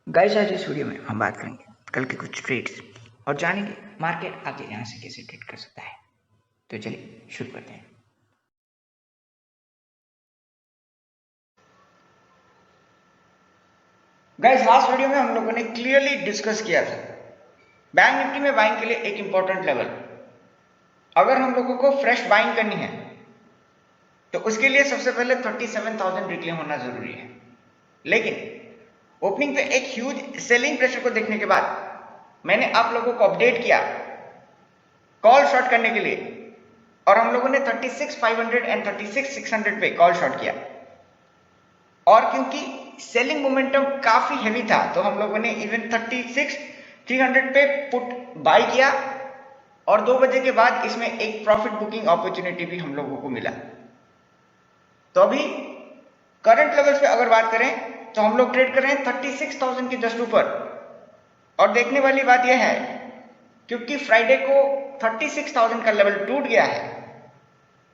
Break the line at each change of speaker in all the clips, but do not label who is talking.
Guys आज इस video में हम बात करेंगे कल के कुछ ट्रेड्स और जानेंगे मार्केट आगे यहाँ से कैसे ट्रेड कर सकता है। तो चलिए शुरू करते हैं। गाइस लास्ट वीडियो में हम लोगों ने क्लियरली डिस्कस किया था बैंक निफ्टी में बाइंग के लिए एक इंपॉर्टेंट लेवल, अगर हम लोगों को फ्रेश बाइंग करनी है तो उसके लिए सबसे पहले 37,000 रिक्लेम होना जरूरी है। लेकिन ओपनिंग पे एक ह्यूज सेलिंग प्रेशर को देखने के बाद मैंने आप लोगों को अपडेट किया कॉल शॉर्ट करने के लिए, और हम लोगों ने 36,500 एंड 36,600 पे कॉल शॉर्ट किया। और क्योंकि सेलिंग मोमेंटम काफी हेवी था तो हम लोगों ने इवन 36,300 पे पुट बाय किया, और 2 बजे के बाद इसमें एक प्रॉफिट बुकिंग अपॉर्चुनिटी भी हम लोगों को मिला। तो अभी करंट लेवल्स पे अगर बात करें तो हम लोग ट्रेड कर रहे हैं 36,000 के जस्ट ऊपर। और देखने वाली बात यह है क्योंकि फ्राइडे को 36,000 का लेवल टूट गया है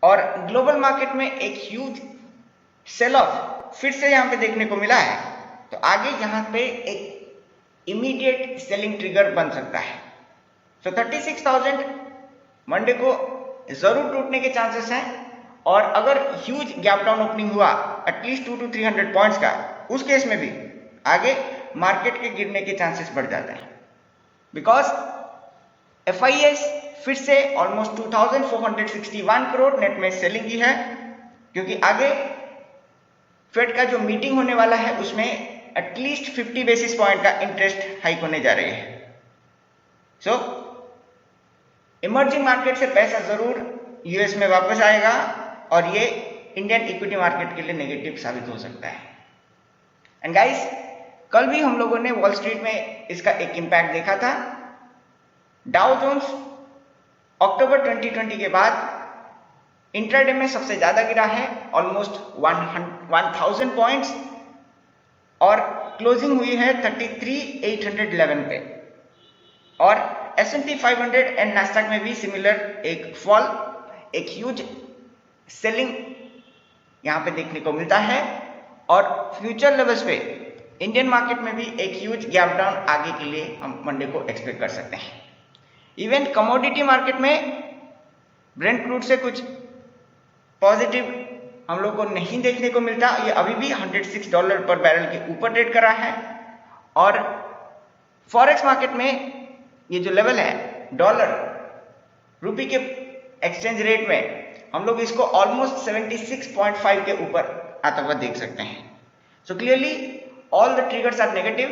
और ग्लोबल मार्केट में एक ह्यूज सेल ऑफ फिर से यहां पे देखने को मिला है, तो आगे यहां पे एक इमीडिएट सेलिंग ट्रिगर बन सकता है। तो 36,000 मंडे को जरूर टूटने के चांसेस हैं, और अगर ह्यूज गैप डाउन ओपनिंग हुआ एटलीस्ट 200 to 300 पॉइंट्स का, उस केस में भी आगे मार्केट के गिरने के चांसेस बढ़ जाते हैं। बिकॉज FIS फिर से ऑलमोस्ट 2,461 करोड़ नेट में सेलिंग की है, क्योंकि आगे फेड का जो मीटिंग होने वाला है उसमें एटलीस्ट 50 बेसिस पॉइंट का इंटरेस्ट हाइक होने जा रही है। सो इमर्जिंग मार्केट से पैसा जरूर यूएस में वापस आएगा और ये इंडियन इक्विटी मार्केट के लिए नेगेटिव साबित हो सकता है। एंड गाइस कल भी हम लोगों ने वॉल स्ट्रीट में इसका एक इंपैक्ट देखा था। डाउ जोन्स अक्टूबर 2020 के बाद इंट्राडे में सबसे ज्यादा गिरा है, ऑलमोस्ट 1,000 पॉइंट्स, और क्लोजिंग हुई है 33,811 पे। और S&P 500 एंड नास्डैक में भी सिमिलर एक फॉल, एक ह्यूज सेलिंग यहां पे देखने को मिलता है। और फ्यूचर लेवल्स पे इंडियन मार्केट में भी एक ह्यूज गैप डाउन आगे के लिए हम मंडे को एक्सपेक्ट कर सकते हैं। इवन कमोडिटी मार्केट में ब्रेंट क्रूड से कुछ पॉजिटिव हम लोग को नहीं देखने को मिलता, ये अभी भी $106 पर बैरल के ऊपर ट्रेड कर रहा है। और फॉरेक्स मार्केट में ये जो लेवल है डॉलर रूपी के एक्सचेंज रेट में, हम लोग इसको ऑलमोस्ट 76.5 के ऊपर आता हुआ देख सकते हैं। So clearly all the triggers are negative.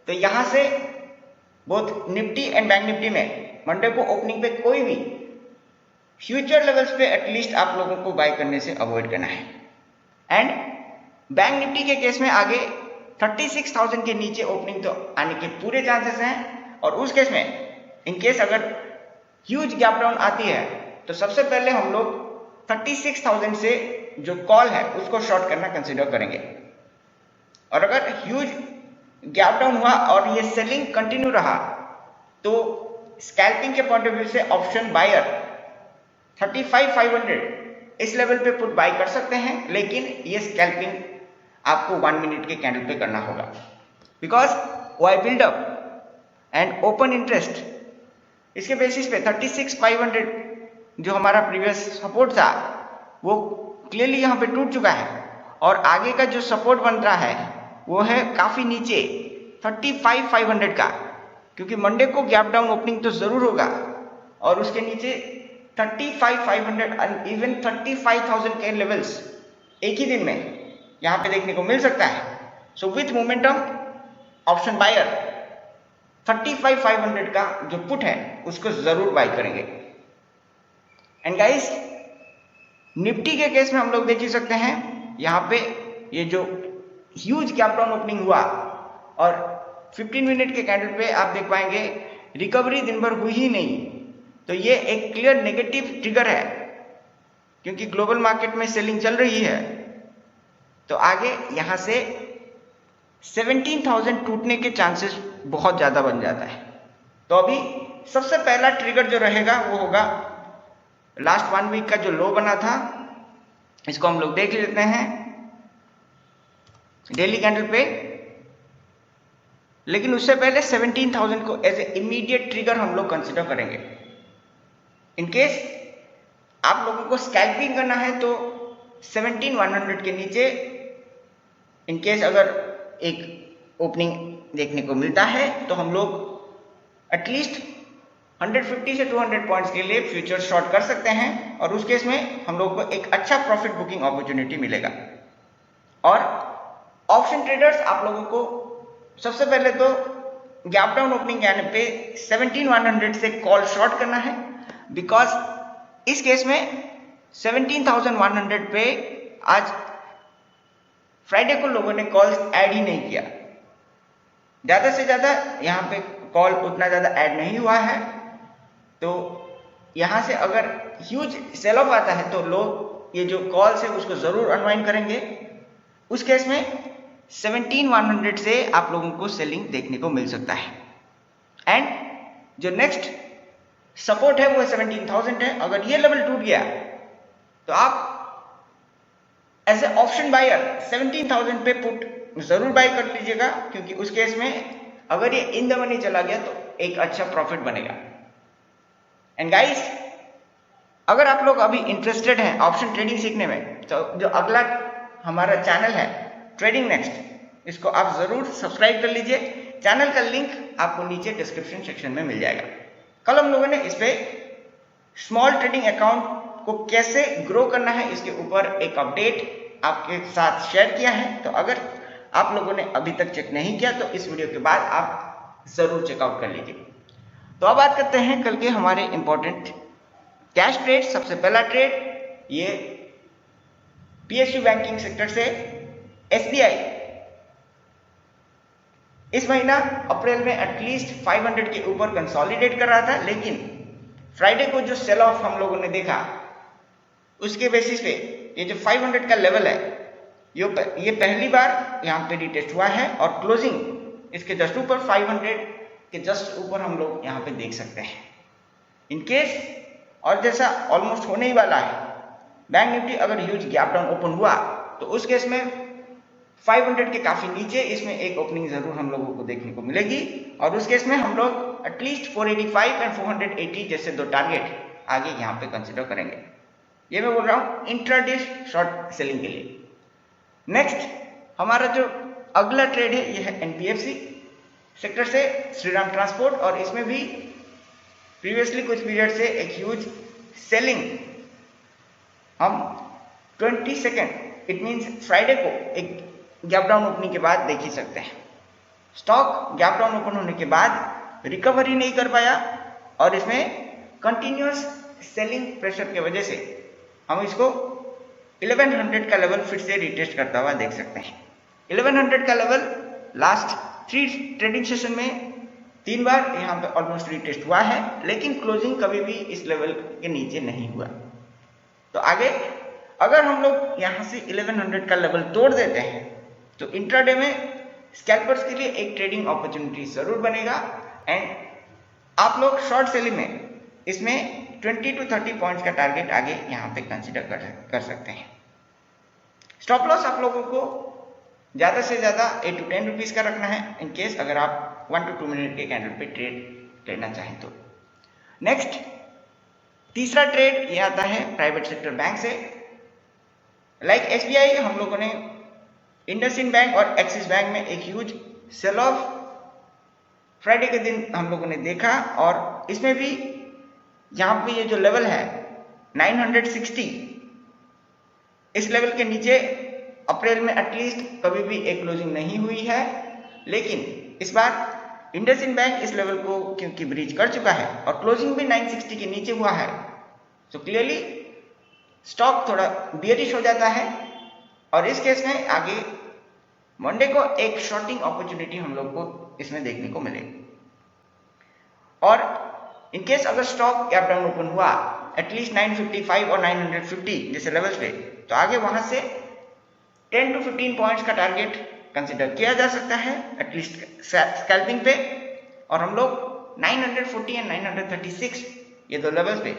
तो यहां से both Nifty and bank Nifty में मंडे को ओपनिंग पे कोई भी फ्यूचर लेवल्स पे एटलीस्ट आप लोगों को बाय करने से अवॉइड करना है। एंड बैंक निफ्टी के केस में आगे 36,000 के नीचे ओपनिंग तो आने के पूरे चांसेस हैं, और उस केस में इन केस अगर ह्यूज गैप डाउन आती है तो सबसे पहले हम लोग 36,000 से जो कॉल है उसको शॉर्ट करना कंसिडर करेंगे। और अगर ह्यूज गैप डाउन हुआ और ये सेलिंग कंटिन्यू रहा तो स्कैल्पिंग के पॉइंट ऑफ व्यू से ऑप्शन बायर 35,500 इस लेवल पे पुट बाय कर सकते हैं, लेकिन ये स्कैल्पिंग आपको 1 मिनट के कैंडल पे करना होगा। Because why buildup and open interest इसके बेसिस पे 36,500 जो हमारा प्रीवियस सपोर्ट था वो क्लियरली यहाँ पे टूट चुका है, और आगे का जो सपोर्ट बन रहा है वो है काफी नीचे 35,500 का, क्योंकि मंडे को गैप डाउन ओपनिंग तो जरूर होगा और उसके नीचे 35,500 एंड इवन 35,000 के लेवल्स एक ही दिन में यहां पे देखने को मिल सकता है। So with momentum option buyer 35,500 का जो पुट है उसको जरूर बाय करेंगे। एंड गाइस निफ्टी के केस में हम लोग देख ही सकते हैं, यहां पे ये जो ह्यूज गैप डाउन ओपनिंग हुआ और 15 मिनट के कैंडल पे आप देख पाएंगे रिकवरी दिन भर हुई ही नहीं, तो ये एक क्लियर नेगेटिव ट्रिगर है, क्योंकि ग्लोबल मार्केट में सेलिंग चल रही है। तो आगे यहां से 17,000 टूटने के चांसेस बहुत ज्यादा बन जाता है। तो अभी सबसे पहला ट्रिगर जो रहेगा वो होगा लास्ट 1 वीक का जो लो बना था, इसको हम लोग देख लेते हैं डेली कैंडल पे। लेकिन उससे पहले 17,000 को एज ए इमीडिएट ट्रिगर हम लोग कंसिडर करेंगे। इन केस आप लोगों को स्कैल्पिंग करना है तो 17,100 के नीचे इन केस अगर एक ओपनिंग देखने को मिलता है तो हम लोग एटलीस्ट 150 से 200 पॉइंट्स के लिए फ्यूचर शॉर्ट कर सकते हैं और उस केस में हम लोग को एक अच्छा प्रॉफिट बुकिंग अपॉर्चुनिटी मिलेगा। और ऑप्शन ट्रेडर्स आप लोगों को सबसे पहले तो गैप डाउन ओपनिंग आने पे 17,100 से कॉल शॉर्ट करना है, बिकॉज इस केस में 17,100 पे आज फ्राइडे को लोगों ने कॉल्स ऐड ही नहीं किया। ज्यादा से ज्यादा यहाँ पे कॉल उतना ज्यादा ऐड नहीं हुआ है, तो यहाँ से अगर ह्यूज सेल ऑफ आता है तो लोग ये जो कॉल्स है उसको जरूर अनवाइंड करेंगे। उस केस में 17,100 से आप लोगों को सेलिंग देखने को मिल सकता है। एंड जो नेक्स्ट सपोर्ट है वो 17,000 है। अगर ये लेवल टूट गया तो आप एज ए ऑप्शन बायर 17,000 पे पुट जरूर बाय कर लीजिएगा, क्योंकि उस केस में अगर ये इन द मनी चला गया तो एक अच्छा प्रॉफिट बनेगा। एंड गाइस, अगर आप लोग अभी इंटरेस्टेड हैं ऑप्शन ट्रेडिंग सीखने में तो जो अगला हमारा चैनल है ट्रेडिंग नेक्स्ट, इसको आप जरूर सब्सक्राइब कर लीजिए। चैनल का लिंक आपको नीचे डिस्क्रिप्शन सेक्शन में मिल जाएगा। कल हम लोगों ने इस पे स्मॉल ट्रेडिंग अकाउंट को कैसे ग्रो करना है इसके ऊपर एक अपडेट आपके साथ शेयर किया है, तो अगर आप लोगों ने अभी तक चेक नहीं किया तो इस वीडियो के बाद आप जरूर चेकआउट कर लीजिए। तो अब बात करते हैं कल के हमारे इंपॉर्टेंट कैश ट्रेड। सबसे पहला ट्रेड ये PSU बैंकिंग सेक्टर से SBI इस महीना अप्रैल में एटलीस्ट 500 के ऊपर कंसोलिडेट कर रहा था, लेकिन फ्राइडे को जो सेल ऑफ हम लोगों ने देखा उसके बेसिस पे ये जो 500 का लेवल है ये पहली बार यहाँ पे रिटेस्ट हुआ है और क्लोजिंग इसके जस्ट ऊपर 500 के जस्ट ऊपर हम लोग यहाँ पे देख सकते हैं। इन केस और जैसा ऑलमोस्ट होने ही वाला है, बैंक निफ्टी अगर ह्यूज गैप डाउन ओपन हुआ तो उस केस में 500 के काफी नीचे इसमें एक ओपनिंग जरूर हम लोगों को देखने को मिलेगी और उस केस में हम लोग एटलीस्ट 485 एंड 480 जैसे दो टारगेट आगे यहाँ पे कंसिडर करेंगे। ये मैं बोल रहा हूँ इंट्राडे शॉर्ट सेलिंग के लिए। नेक्स्ट हमारा जो अगला ट्रेड है ये है NBFC सेक्टर से श्रीराम ट्रांसपोर्ट, और इसमें भी प्रीवियसली कुछ पीरियड से एक ह्यूज सेलिंग हम 22 इट मींस फ्राइडे को एक गैप डाउन ओपनिंग के बाद देख ही सकते हैं। स्टॉक गैप डाउन ओपन होने के बाद रिकवरी नहीं कर पाया और इसमें कंटिन्यूअस सेलिंग प्रेशर की वजह से हम इसको 1100 का लेवल फिर से रिटेस्ट करता हुआ देख सकते हैं। 1100 का लेवल लास्ट 3 ट्रेडिंग सेशन में 3 बार यहाँ पे ऑलमोस्ट रिटेस्ट हुआ है, लेकिन क्लोजिंग कभी भी इस लेवल के नीचे नहीं हुआ। तो आगे अगर हम लोग यहाँ से 1100 का लेवल तोड़ देते हैं तो इंट्राडे में स्कैल्पर्स के लिए एक ट्रेडिंग अपॉर्चुनिटी जरूर बनेगा एंड आप लोग शॉर्ट सेलिंग में इसमें 20 to 30 पॉइंट्स का टारगेट आगे यहाँ पे कंसीडर कर सकते हैं। स्टॉप लॉस आप लोगों को ज्यादा से ज्यादा 8 to 10 रुपीज का रखना है इन केस अगर आप 1 to 2 मिनट के कैंडल पे ट्रेड लेना चाहें तो। नेक्स्ट तीसरा ट्रेड ये आता है प्राइवेट सेक्टर बैंक से। लाइक SBI हम लोगों ने इंडसइंड बैंक और एक्सिस बैंक में एक ह्यूज सेल ऑफ फ्राइडे के दिन हम लोगों ने देखा और इसमें भी यहाँ पे ये जो लेवल है 960 इस लेवल के नीचे अप्रैल में एटलीस्ट कभी भी एक क्लोजिंग नहीं हुई है, लेकिन इस बार इंडसइंड बैंक इस लेवल को क्योंकि ब्रीच कर चुका है और क्लोजिंग भी 960 के नीचे हुआ है, तो क्लियरली स्टॉक थोड़ा बियरिश हो जाता है और इस केस में आगे मंडे को एक शॉर्टिंग अपॉर्चुनिटी हम लोग को इसमें देखने को मिलेगी। और इन केस अगर स्टॉक गैप डाउन ओपन हुआ एटलीस्ट 955 और 950 जैसे लेवल्स पे, तो आगे वहां से 10 to 15 पॉइंट्स का टारगेट कंसिडर किया जा सकता है एटलीस्ट स्कैल्पिंग पे, और हम लोग 940 एंड 936 ये दो लेवल्स पे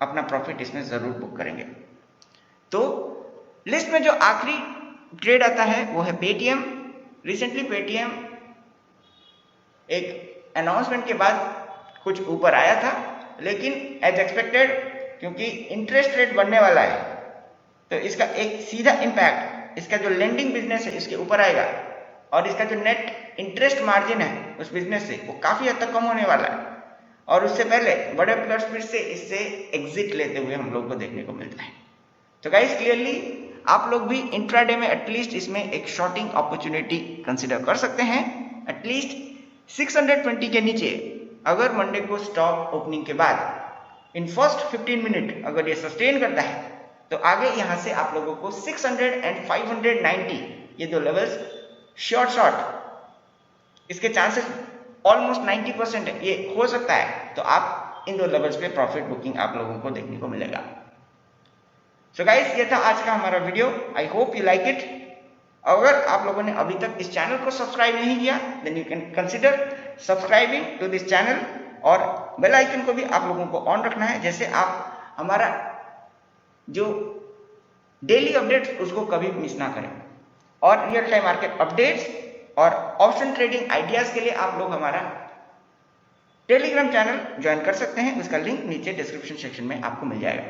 अपना प्रॉफिट इसमें जरूर बुक करेंगे। तो लिस्ट में जो आखिरी ट्रेड आता है वो है पेटीएम। रिसेंटली पेटीएम एक अनाउंसमेंट के बाद कुछ ऊपर आया था, लेकिन एज एक्सपेक्टेड क्योंकि इंटरेस्ट रेट बढ़ने वाला है तो इसका एक सीधा इम्पैक्ट इसका जो लेंडिंग बिजनेस है इसके ऊपर आएगा और इसका जो नेट इंटरेस्ट मार्जिन है उस बिजनेस से वो काफी हद तक कम होने वाला है और उससे पहले बड़े प्लेयर्स फिर से इससे एग्जिट लेते हुए हम लोग को देखने को मिलता है। तो गाइस क्लियरली आप लोग भी इंट्राडे में एटलीस्ट इसमें एक शॉर्टिंग अपॉर्चुनिटी कंसिडर कर सकते हैं। एटलीस्ट 620 के नीचे अगर मंडे को स्टॉक ओपनिंग के बाद इन फर्स्ट 15 मिनट अगर ये सस्टेन करता है तो आगे यहां से आप लोगों को 600 एंड 590 ये दो लेवल्स शॉर्ट इसके चांसेस ऑलमोस्ट 90% है, ये हो सकता है। तो आप इन दो लेवल्स पे प्रॉफिट बुकिंग आप लोगों को देखने को मिलेगा। सो गाइस ये था आज का हमारा video. I hope you like it. अगर आप लोगों ने अभी तक इस चैनल को सब्सक्राइब नहीं किया then you can consider subscribing to this channel और बेल आइकन को भी आप लोगों को ऑन रखना है, जैसे आप हमारा जो डेली अपडेट्स उसको कभी मिस ना करें। और रियल टाइम मार्केट अपडेट्स और ऑप्शन ट्रेडिंग आइडियाज के लिए आप लोग हमारा टेलीग्राम चैनल ज्वाइन कर सकते हैं, उसका लिंक नीचे डिस्क्रिप्शन सेक्शन में आपको मिल जाएगा।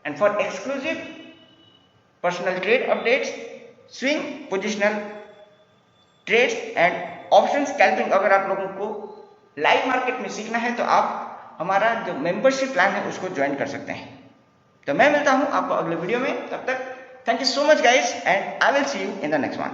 And for exclusive personal trade updates, swing positional trades and option scalping अगर आप लोगों को लाइव मार्केट में सीखना है तो आप हमारा जो मेंबरशिप प्लान है उसको ज्वाइन कर सकते हैं। तो मैं मिलता हूं आपको अगले वीडियो में, तब तक thank you so much guys and I will see you in the next one.